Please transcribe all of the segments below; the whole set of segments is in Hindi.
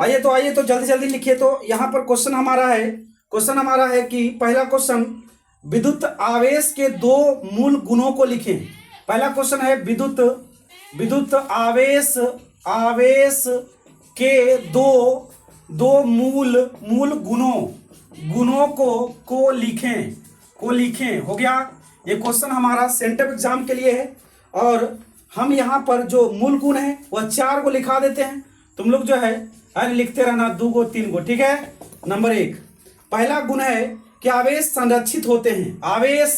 आइए तो जल्दी जल्दी लिखिए। तो यहाँ पर क्वेश्चन हमारा है कि पहला क्वेश्चन, विद्युत आवेश के दो मूल गुणों को लिखें। पहला क्वेश्चन है विद्युत आवेश के दो मूल गुणों को लिखें। हो गया। ये क्वेश्चन हमारा सेंटर एग्जाम के लिए है और हम यहाँ पर जो मूल गुण है वह 4 को लिखा देते हैं। तुम लोग जो है अरे लिखते रहना 2 गो 3 गो, ठीक है। नंबर 1 पहला गुण है कि आवेश संरक्षित होते हैं। आवेश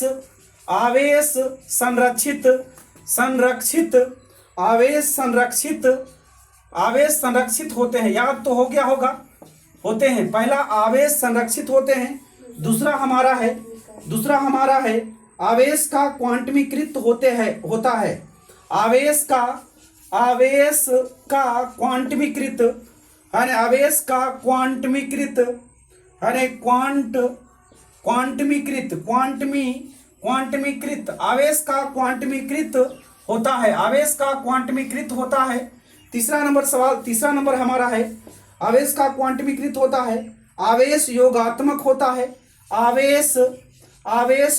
संरक्षित होते हैं। याद तो हो गया होगा, होते हैं। पहला आवेश संरक्षित होते हैं। दूसरा हमारा है आवेश का क्वांटमीकृत होता है। आवेश का क्वांटमीकृत यानी आवेश का क्वांटमीकृत यानी क्वांटमीकृत आवेश का क्वांटमीकृत होता है। तीसरा नंबर हमारा है आवेश का क्वांटमीकृत होता है। आवेश योगात्मक होता है। आवेश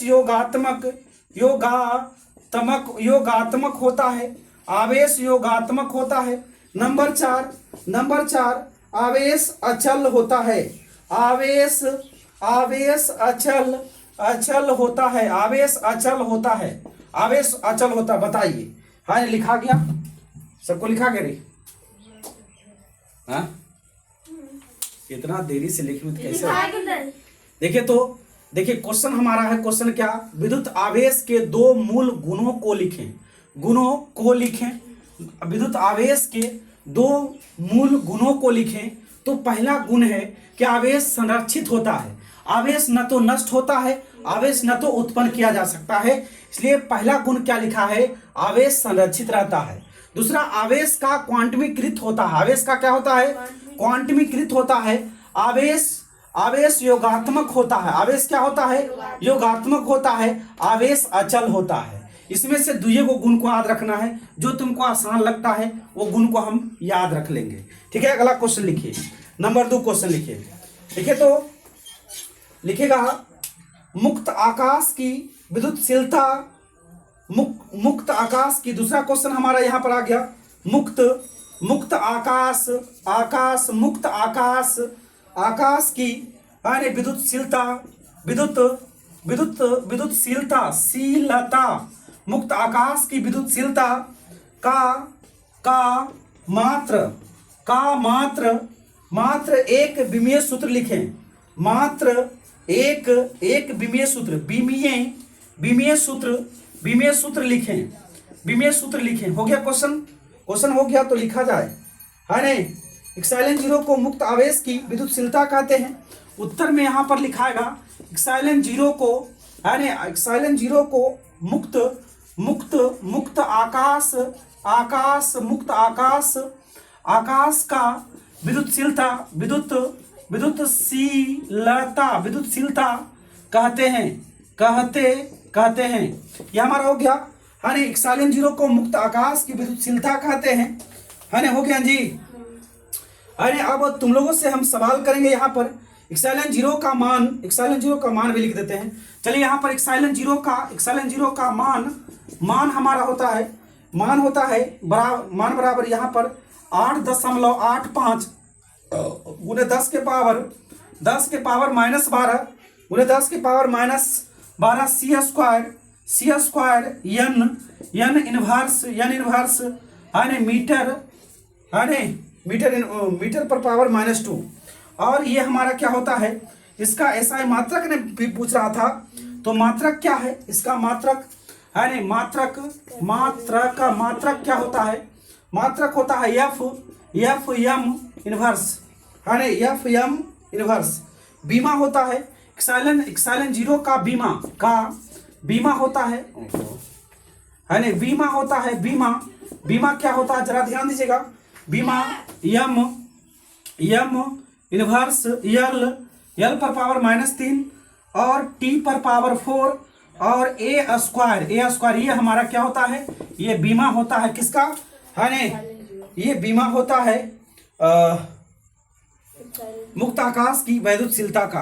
योगात्मक होता है। आवेश योगात्मक होता है। नंबर 4 आवेश अचल होता है। आवेश अचल होता है। आवेश अचल होता। बताइए, हाँ लिखा गया? सबको लिखा गया रे? हाँ, इतना देरी से लिखी तो कैसे? देखिए क्वेश्चन हमारा है, क्वेश्चन क्या? विद्युत आवेश के 2 मूल गुणों को लिखें। विद्युत आवेश के 2 मूल गुणों को लिखें। तो पहला गुण है कि आवेश संरक्षित होता है। आवेश न तो नष्ट होता है, आवेश न तो उत्पन्न किया जा सकता है। इसलिए पहला गुण क्या लिखा है? आवेश संरक्षित रहता है। दूसरा, आवेश का क्वांटमीकृत होता है। आवेश का क्या होता है? क्वांटमीकृत होता है। आवेश योगात्मक होता है। आवेश क्या होता है? योगात्मक होता है। आवेश अचल होता है। इसमें से 2 को गुण को याद रखना है। जो तुमको आसान लगता है वो गुण को हम याद रख लेंगे, ठीक है। अगला क्वेश्चन लिखिए। नंबर 2 क्वेश्चन लिखिए। तो लिखेगा मुक्त आकाश की विद्युतशीलता। मुक्त आकाश की, दूसरा क्वेश्चन हमारा यहाँ पर आ गया। मुक्त आकाश की यानी विद्युतशीलता। मुक्त आकाश की विद्युतशीलता का मात्र एक विमीय सूत्र लिखें। मात्र एक विमीय सूत्र लिखें। हो गया क्वेश्चन हो गया तो लिखा जाए, है नहीं? इक्साइलन 0 को मुक्त आवेश की विद्युतशीलता कहते हैं। उत्तर में यहाँ पर लिखाएगा इक्साइलन 0 को, है नहीं, इक्साइलन 0 को मुक्त आकाश का विद्युतशीलता कहते हैं। यह हमारा हो गया, है नहीं। इक्साइलन 0 को मुक्त आकाश की विद्युतशीलता कहते हैं, है नहीं? हो गया जी। अरे अब तुम लोगों से हम सवाल करेंगे यहाँ पर। इक्साइलन 0 का मान भी लिख देते हैं। चलिए यहाँ पर इक्साइलन 0 का मान हमारा होता है, मान बराबर यहाँ पर 8.85 गुने 10 के पावर -12 गुने 10 के पावर -12 सी स्क्वायर n इनवर्स यानी मीटर पर पावर -2। और ये हमारा क्या होता है? इसका ऐसा है, मात्रक ने भी पूछ रहा था। तो मात्रक क्या है? इसका मात्रक है नहीं, मात्रक क्या होता है? मात्रक होता है एफ एम इनवर्स, है नहीं, एफ एम इनवर्स। बीमा होता है इक्साइलन 0 का बीमा होता है नहीं, बीमा होता है। बीमा क्या होता है? जरा ध्यान दीजिएगा। बीमा एम इनवर्स एल पर पावर -3 और टी पर पावर 4 और ए स्क्वायर ये हमारा क्या होता है? ये बीमा होता है किसका? है नहीं, ये बीमा होता है मुक्त आकाश की वैद्युतशीलता का